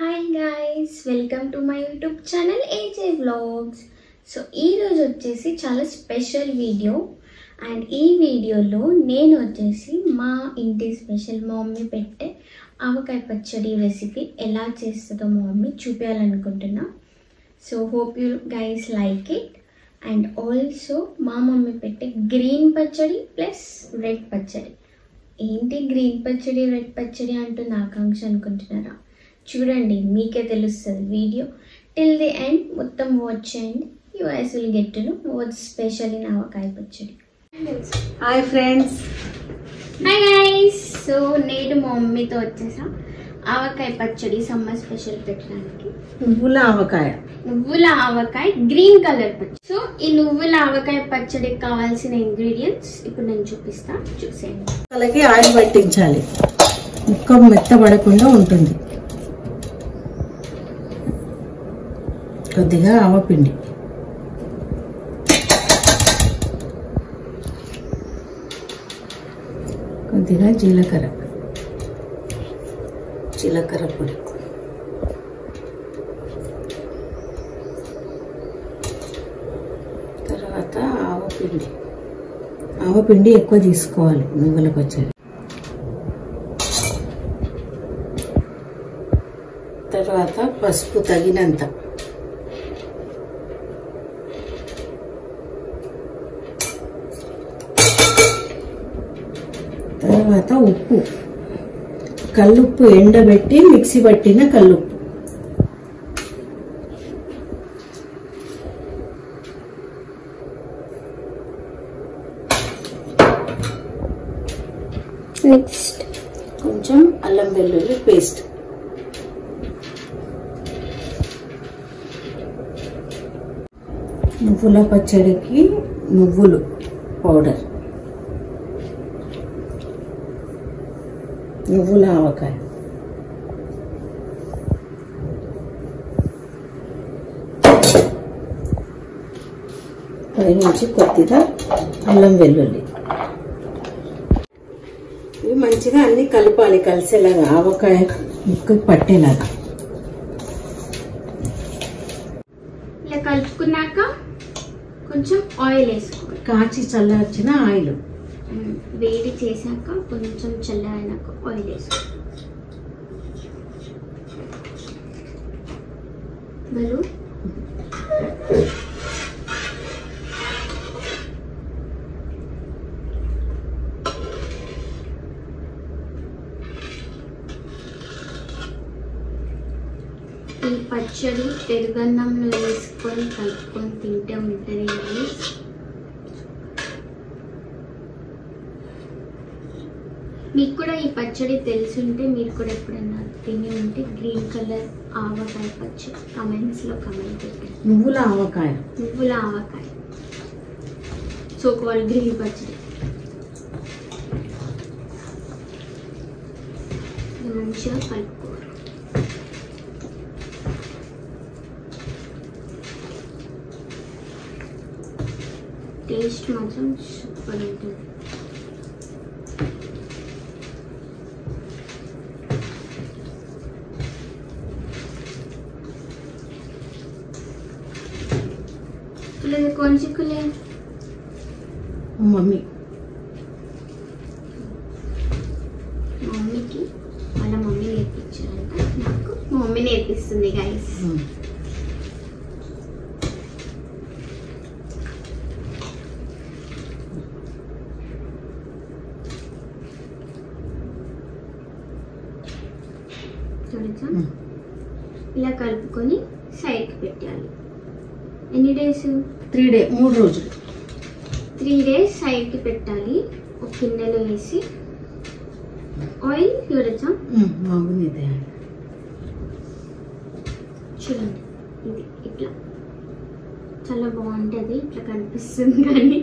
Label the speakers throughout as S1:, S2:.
S1: Hi guys, welcome to my YouTube channel AJ Vlogs. So ee roju vachesi chala special video and ee video lo nenu vachesi ma inti special mummy pette avakaya pachadi recipe ela chestado mummy chupayalanukuntunna. So hope you guys like it. And also ma mummy pette green pachadi plus red pachadi. ఏంటి green పచ్చడి red పచ్చడి అంటూ నా ఆకాంక్ష అనుకుంటున్నారా? చూడండి, మీకే తెలుస్తుంది. వీడియో టిల్ ది ఎండ్ మొత్తం వాచ్ చేయండి. You guys will get to know what's special in avakaya pachadi.
S2: Hi friends.
S1: Hi guys. So నేడు మా మమ్మీతో వచ్చేసా ఆవకాయ పచ్చడి సమ్మర్ స్పెషల్ పెట్టడానికి.
S2: నువ్వుల ఆవకాయ
S1: గ్రీన్ కలర్ పచ్చడి. సో ఈ నువ్వుల ఆవకాయ పచ్చడికి కావాల్సిన ఇంగ్రీడియంట్స్ ఇప్పుడు నేను చూపిస్తా, చూసేయండి.
S2: అలాగే ఆయిల్ పట్టించాలి, ముక్క మెత్తబడకుండా ఉంటుంది. కొద్దిగా ఆవపిండి, కొద్దిగా జీలకర్ర పొడి, తర్వాత ఆవపిండి ఎక్కువ తీసుకోవాలి నువ్వుల పచ్చడి. తర్వాత పసుపు తగినంత, తర్వాత ఉప్పు, కల్లుప్పు ఎండబెట్టి మిక్సీ పట్టిన కల్లుప్పు,
S1: నెక్స్ట్
S2: కొంచెం అల్లం వెల్లుల్లి పేస్ట్, నువ్వుల పచ్చడికి నువ్వులు పౌడర్, నువ్వుల ఆవకాయ, పైనుంచి కొద్దిగా అల్లం వెల్లుల్లి. ఇవి మంచిగా అన్ని కలపాలి, కలిసేలాగా ఆవకాయ ముక్కకి పట్టేలాగా.
S1: ఇలా కలుపుకున్నాక కొంచెం ఆయిల్ వేసుకోవాలి.
S2: కాచి చల్లార్చిన ఆయిల్
S1: వేడి చేశాక కొంచెం చల్లారినాక ఆయిల్ వేసుకోవాలి. ఈ పచ్చడి పెరుగన్నంలో వేసుకొని కలుపుకొని తింటే ఉంటుంది. మీకు కూడా ఈ పచ్చడి తెలుసుంటే మీరు కూడా ఎప్పుడన్నా తిని ఉంటే గ్రీన్ కలర్ ఆవకాయ పచ్చడి కమెంట్స్లో కమెంట్ పెట్టండి.
S2: నువ్వుల ఆవకాయ
S1: సో కాల్డ్ గ్రీన్ పచ్చడి. మంచిగా కలుపుకోవాలి. టేస్ట్ మాత్రం సూపర్ ఉంటుంది. कौन सी खुले?
S2: మమ్మీకి
S1: వాళ్ళ మమ్మీ నేర్పించారంట, నాకు మమ్మీ నేర్పిస్తుంది గైస్. ఇలా కలుపుకొని సైడ్కి పెట్టాలి. ఎన్ని డేస్?
S2: 3 days, 3 రోజులు.
S1: 3 days సైడ్కి పెట్టాలి. ఒక గిన్నెలో వేసి ఆయిల్ చూడచ్చా?
S2: బాగుంది.
S1: చూడండి, ఇది ఇట్లా చాలా బాగుంటుంది. ఇట్లా కనిపిస్తుంది కానీ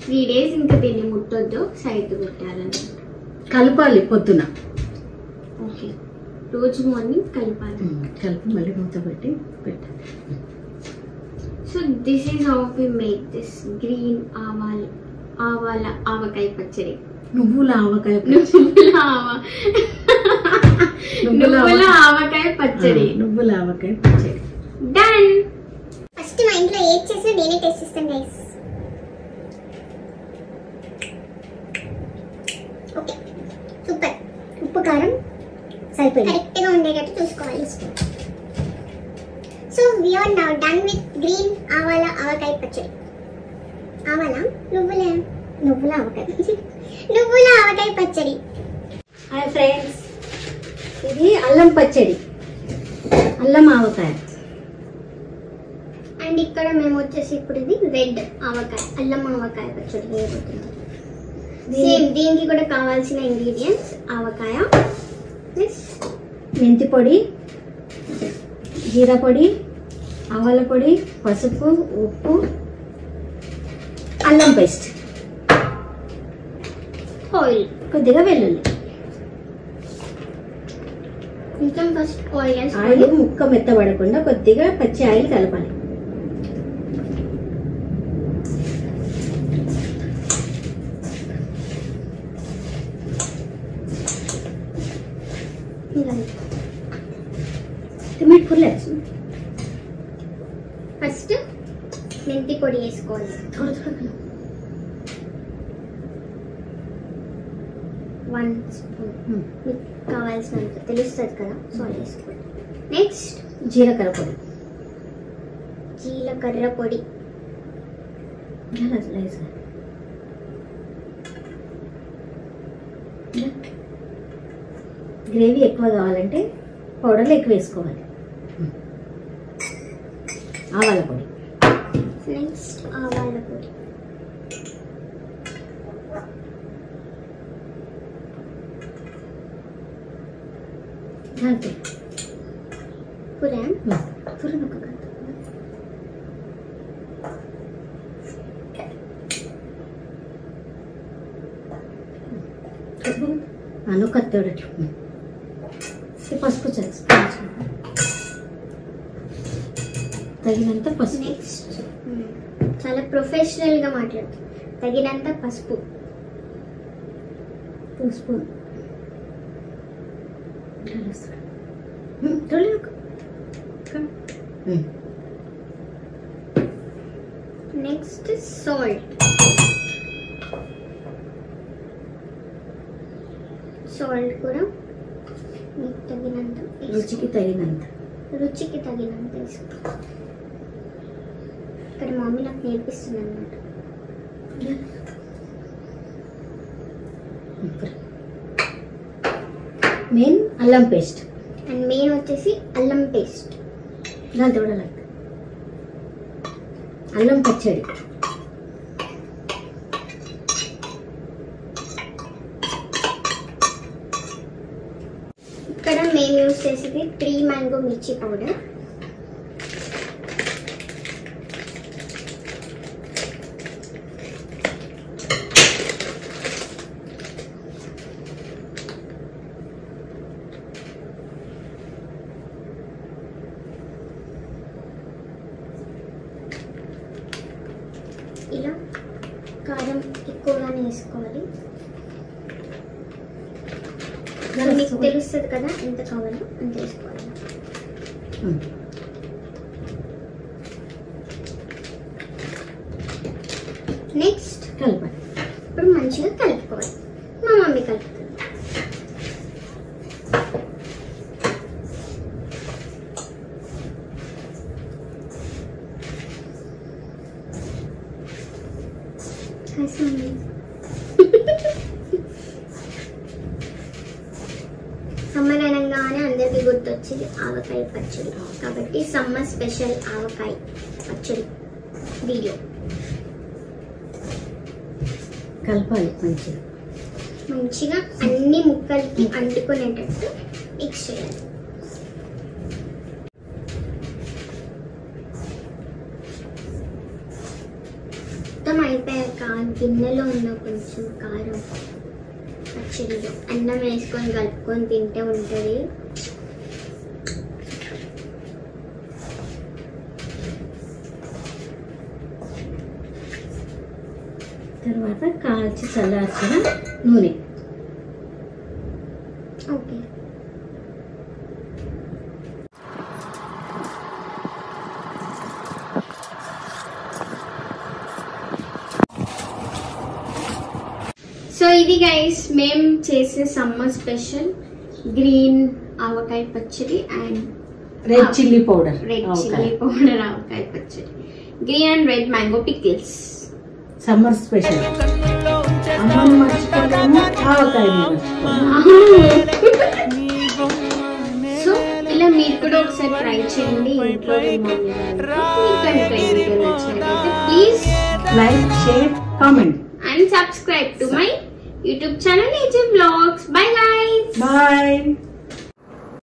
S1: 3 days ఇంకా దీన్ని ముట్టొద్దు, సైడ్ పెట్టాలన్నమాట.
S2: కలపాలి పొద్దున.
S1: ఓకే, రోజు మార్నింగ్ కలపాలి.
S2: కలిపి మళ్ళీ మూత పెట్టి పెట్టాలి.
S1: So this is how we make this green ఆవకాయ పచ్చడి.
S2: నువ్వుల ఆవకాయ
S1: నువ్వుల ఆవకాయ పచ్చడి.
S2: నువ్వుల ఆవకాయ పచ్చడి
S1: డన్.
S3: ఫస్ట్ మా ఇంట్లో ఏది చేసినా నేనే టేస్ట్ చేస్తాను గైస్. Okay super. ఉప్పు కారం సరిపోయింది, కరెక్ట్ గా ఉండేటట్టు చూసుకోవాలి. So we are now done with green ఆవాల ఆవకాయ పచ్చడి. ఆవాల నువ్వుల ఆవకాయ నువ్వుల ఆవకాయ పచ్చడి.
S2: హాయ్ ఫ్రెండ్స్, ఇది అల్లం పచ్చడి, అల్లం ఆవకాయ.
S3: అండ్ ఇక్కడ మేము వచ్చేసి ఇప్పుడు ఇది రెడ్ ఆవకాయ, అల్లం ఆవకాయ పచ్చడి వేయబోతున్నాం. సేమ్ దీనికి కూడా కావాల్సిన ఇంగ్రీడియంట్స్ ఆవకాయ,
S2: మెంతి పొడి, జీరా పొడి, ఆవాల పొడి, పసుపు, ఉప్పు, అల్లం పేస్ట్,
S3: ఆయిల్,
S2: కొద్దిగా వెల్లుల్లి.
S3: కొంచెం ఫస్ట్ ఆయిల్
S2: ఆయిల్ ముక్క మెత్తబడకుండా కొద్దిగా పచ్చి ఆయిల్ కలపాలి. టమాటో పుల్లేసు.
S3: ఫస్ట్ మెంతి పొడి వేసుకోవాలి. వన్ స్పూన్ మీకు కావాల్సినంత తెలుస్తుంది కదా, సో వేసుకోండి. నెక్స్ట్
S2: జీలకర్ర పొడి,
S3: జీలకర్ర పొడి,
S2: గ్రేవీ ఎక్కువ కావాలంటే పౌడర్లు ఎక్కువ వేసుకోవాలి. ఆవాల పొడి,
S3: నెక్స్ట్ ఆవాల పొడి,
S2: కత్తోడు పసుపు తగినంత పసుపు.
S3: నెక్స్ట్ చాలా ప్రొఫెషనల్ గా మాట్లాడుతుంది. తగినంత పసుపు,
S2: 2 స్పూన్.
S3: నెక్స్ట్ సాల్ట్, సాల్ట్ కూడా మీకు తగినంత,
S2: రుచికి తగినంత
S3: వేసుకో. ఇక్కడ మమ్మీ నాకు నేర్పిస్తుంది అన్నమాట.
S2: మెయిన్ అల్లం పేస్ట్,
S3: అండ్ మెయిన్ వచ్చేసి అల్లం పేస్ట్.
S2: దాంతో కూడా అల్లం పచ్చడి.
S3: ఇక్కడ మేము యూజ్ చేసేది 3 మ్యాంగో మిర్చి పౌడర్. ఇలా కారం ఎక్కువగానే వేసుకోవాలి. మీకు తెలుస్తుంది కదా ఎంత కావాలో అంత వేసుకోవాలి. నెక్స్ట్
S2: కలపాలి.
S3: ఇప్పుడు మంచిగా కలుపుకోవాలి. మా మమ్మీ కలుపుతుంది. సమ్మర్ అనగానే అందరికీ గుర్తొచ్చేది ఆవకాయ పచ్చడి, కాబట్టి సమ్మర్ స్పెషల్ ఆవకాయ పచ్చడి వీడియో.
S2: కలపాలి
S3: మంచిగా అన్ని ముక్కలకి అంటుకునేటట్టు మిక్స్ చేయాలి. మొత్తం అయిపోయాక గిన్నెలో ఉన్న కొంచెం కారం పచ్చడిలో అన్నం వేసుకొని కలుపుకొని తింటే ఉంటుంది.
S2: తర్వాత కాల్చి చల్లార్చిన నూనె.
S3: ఓకే
S1: ఇది గైస్ మేము చేసే సమ్మర్ స్పెషల్ గ్రీన్ ఆవకాయ పచ్చడి అండ్
S2: రెడ్ చిల్లీ పౌడర్
S1: ఆవకాయ పచ్చడి, green and red mango pickles.
S2: Summer special. అమ్మని మర్చిపోలేము, ఆవకాయ
S1: సో ఇలా మీరు కూడా ఒకసారి ట్రై చేయండి ఇంట్లో. Please
S2: like, share, comment
S1: and subscribe to my YouTube channel AJ Vlogs. Bye guys.
S2: Bye.